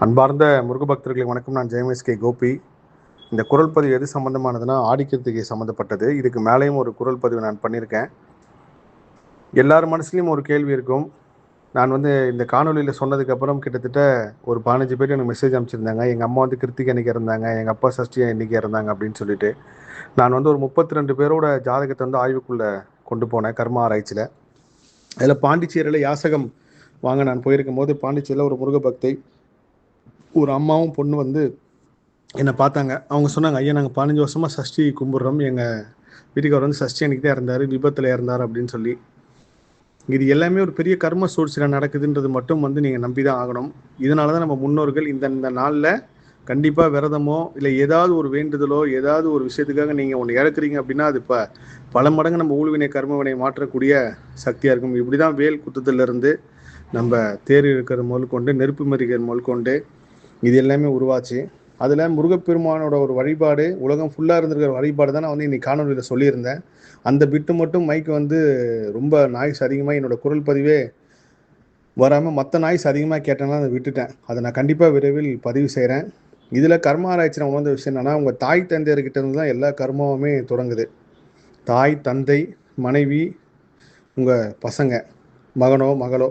அன்பார்ந்த முருக பக்தர்களுக்கு வணக்கம். நான் ஜெயமேஷ் கோபி. இந்த குரல் பதிவு எது சம்மந்தமானதுன்னா ஆடிக்கிருத்திகை சம்மந்தப்பட்டது. இதுக்கு மேலேயும் ஒரு குரல் பதிவு நான் பண்ணியிருக்கேன். எல்லார் மனசுலையும் ஒரு கேள்வி இருக்கும். நான் இந்த காணொலியில் சொன்னதுக்கப்புறம் கிட்டத்தட்ட ஒரு 15 பேர் எனக்கு மெசேஜ் அனுப்பிச்சிருந்தாங்க. எங்கள் அம்மா கிருத்திகை அன்றைக்கி இறந்தாங்க, எங்கள் அப்பா சஷ்டி அன்றைக்கி இறந்தாங்க அப்படின்னு சொல்லிட்டு. நான் ஒரு 32 பேரோட ஜாதகத்தை ஆய்வுக்குள்ளே கொண்டு போனேன் கர்மா ஆராய்ச்சியில். அதில் பாண்டிச்சேரியில் யாசகம் வாங்க நான் போயிருக்கும் போது பாண்டிச்சேரியில் ஒரு முருக பக்தை ஒரு அம்மாவும் பொண்ணு என்னை பார்த்தாங்க. அவங்க சொன்னாங்க, ஐயா நாங்கள் 15 வருஷமாக சஷ்டி கும்பிட்றோம், எங்கள் வீட்டுக்காரர் சஷ்டி அன்றைக்கி தான் இறந்தார், விபத்தில் இறந்தார் அப்படின்னு சொல்லி. இது எல்லாமே ஒரு பெரிய கர்ம சூழ்ச்சியில் நடக்குதுன்றது மட்டும் நீங்கள் நம்பி தான் ஆகணும். இதனால தான் நம்ம முன்னோர்கள் இந்த நாளில் கண்டிப்பாக விரதமோ இல்லை ஏதாவது ஒரு வேண்டுதலோ ஏதாவது ஒரு விஷயத்துக்காக நீங்கள் ஒன்று இழக்கிறீங்க அப்படின்னா அது இப்போ பல மடங்கு நம்ம ஊழ்வினை கர்மவினை மாற்றக்கூடிய சக்தியாக இருக்கும். இப்படி தான் வேல் குத்தத்திலிருந்து நம்ம தேர் இருக்கிற முதல் கொண்டு நெருப்பு மறிக்கிற முதல் கொண்டு இது எல்லாமே உருவாச்சு. அதில் முருகப்பெருமானோட ஒரு வழிபாடு உலகம் ஃபுல்லாக இருந்திருக்கிற வழிபாடு தான் நான் இன்னைக்கு காணொலியில் சொல்லியிருந்தேன். அந்த பிட்டு மட்டும் மைக்கு ரொம்ப நாய்ஸ் அதிகமாக என்னோடய குரல் பதிவே வராமல் மற்ற நாய்ஸ் அதிகமாக கேட்டேன்னா அதை விட்டுட்டேன். அதை நான் கண்டிப்பாக விரைவில் பதிவு செய்கிறேன். இதில் கர்ம ஆராய்ச்சி நான் உணர்ந்த விஷயம் என்னென்னா, உங்கள் தாய் தந்தையர்கிட்ட இருந்து தான் எல்லா கர்மாவுமே தொடங்குது. தாய் தந்தை மனைவி உங்கள் பசங்க மகனோ மகளோ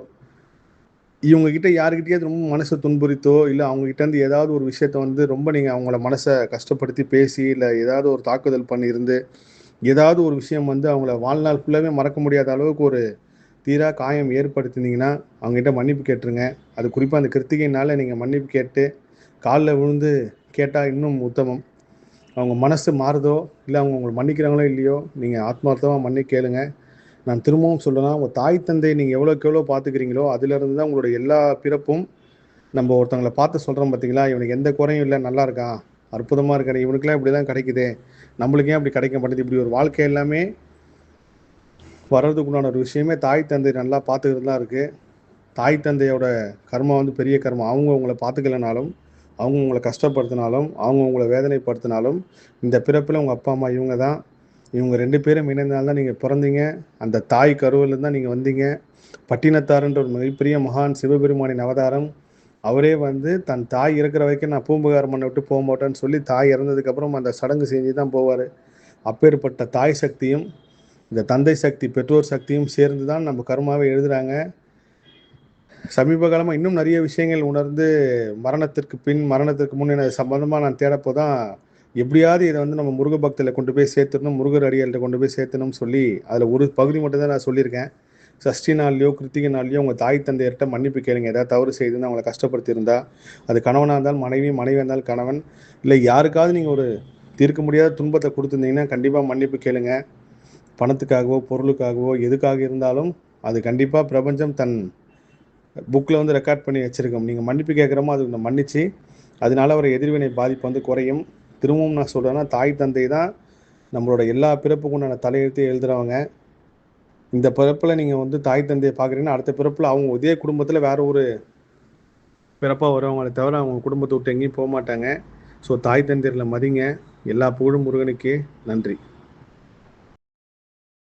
இவங்ககிட்ட யாருக்கிட்டேயாவது ரொம்ப மனசை துன்புறுத்தோ இல்லை அவங்ககிட்டேருந்து ஏதாவது ஒரு விஷயத்த ரொம்ப நீங்கள் அவங்கள மனசை கஷ்டப்படுத்தி பேசி இல்லை ஏதாவது ஒரு தாக்குதல் பண்ணியிருந்து ஏதாவது ஒரு விஷயம் அவங்கள வாழ்நாள் ஃபுல்லாகவே மறக்க முடியாத அளவுக்கு ஒரு தீரா காயம் ஏற்படுத்தினீங்கன்னா அவங்ககிட்ட மன்னிப்பு கேட்டுருங்க. அது குறிப்பாக அந்த கிருத்திகைனால நீங்கள் மன்னிப்பு கேட்டு காலில் விழுந்து கேட்டால் இன்னும் உத்தமம். அவங்க மனசு மாறுதோ இல்லை அவங்க உங்களை மன்னிக்கிறாங்களோ இல்லையோ நீங்கள் ஆத்மார்த்தமாக மன்னிக்க கேளுங்க. நான் திரும்பவும் சொல்லலாம், உங்கள் தாய் தந்தை நீங்கள் எவ்வளோக்கு எவ்வளோ பார்த்துக்கிறீங்களோ அதிலிருந்து தான் உங்களோட எல்லா பிறப்பும். நம்ம ஒருத்தவங்களை பார்த்து சொல்கிறோம் பார்த்தீங்களா, இவனுக்கு எந்த குறையும் இல்லை, நல்லா இருக்கான், அற்புதமாக இருக்காரு, இவனுக்குலாம் இப்படி தான் கிடைக்குது, நம்மளுக்கு ஏன் அப்படி கிடைக்க மாட்டேது, இப்படி ஒரு வாழ்க்கை எல்லாமே வர்றதுக்குண்டான ஒரு விஷயமே தாய் தந்தை நல்லா பார்த்துக்கிறது தான் இருக்குது. தாய் தந்தையோட கர்மா பெரிய கர்மா. அவங்க உங்களை பார்த்துக்கலனாலும் அவங்க உங்களை கஷ்டப்படுத்தினாலும் அவங்க உங்களை வேதனைப்படுத்தினாலும் இந்த பிறப்பில் உங்கள் அப்பா அம்மா இவங்க தான். இவங்க 2 பேரும் இணைந்தனால தான் நீங்கள் பிறந்தீங்க. அந்த தாய் கருவிலேருந்து தான் நீங்கள் வந்தீங்க. பட்டினத்தார்ன்ற ஒரு மிகப்பெரிய மகான் சிவபெருமானின் அவதாரம். அவரே தன் தாய் இருக்கிற வரைக்கும் நான் பூம்புகார் மண்ணை விட்டு போக மாட்டேன்னு சொல்லி தாய் இறந்ததுக்கப்புறம் அந்த சடங்கு செஞ்சு தான் போவார். அப்பேற்பட்ட தாய் சக்தியும் இந்த தந்தை சக்தி பெற்றோர் சக்தியும் சேர்ந்து தான் நம்ம கர்மாவை எழுதுகிறாங்க. சமீப காலமாக இன்னும் நிறைய விஷயங்கள் உணர்ந்து மரணத்திற்கு பின் மரணத்திற்கு முன் என்ன சம்பந்தமாக நான் தேடப்போ தான் எப்படியாவது இதை நம்ம முருக பக்தியில் கொண்டு போய் சேர்த்துடணும், முருகர் அடியாள்கிட்ட கொண்டு போய் சேர்த்தணும்னு சொல்லி அதில் ஒரு பகுதி மட்டும் தான் நான் சொல்லியிருக்கேன். சஷ்டி நாள்லையோ கிருத்திகை நாள்லையோ உங்கள் தாய் தந்தையர்கிட்ட மன்னிப்பு கேளுங்க. ஏதாவது தவறு செய்துன்னு அவங்களை கஷ்டப்படுத்தியிருந்தா, அது கணவனாக இருந்தால் மனைவி, மனைவி இருந்தால் கணவன், இல்லை யாருக்காவது நீங்கள் ஒரு தீர்க்க முடியாத துன்பத்தை கொடுத்துருந்தீங்கன்னா கண்டிப்பாக மன்னிப்பு கேளுங்க. பணத்துக்காகவோ பொருளுக்காகவோ எதுக்காக இருந்தாலும் அது கண்டிப்பாக பிரபஞ்சம் தன் புக்கில் ரெக்கார்ட் பண்ணி வச்சுருக்கோம். நீங்கள் மன்னிப்பு கேட்குறோமோ அதுக்கு மன்னிச்சு அதனால ஒரு எதிர்வினை பாதிப்பு குறையும். திரும்பவும் நான் சொல்கிறேன்னா, தாய் தந்தை தான் நம்மளோட எல்லா பிறப்புக்கு உண்டான தலையெழுத்து எழுதுகிறவங்க. இந்த பிறப்பில் நீங்கள் தாய் தந்தையை பார்க்குறீங்கன்னா அடுத்த பிறப்பில் அவங்க இதே குடும்பத்தில் வேற ஒரு பிறப்பாக வருவாங்களே தவிர அவங்க குடும்பத்தை விட்டு எங்கேயும் போக மாட்டாங்க. ஸோ தாய் தந்தையர்களை மதிங்க. எல்லா புகழும் முருகனுக்கே. நன்றி.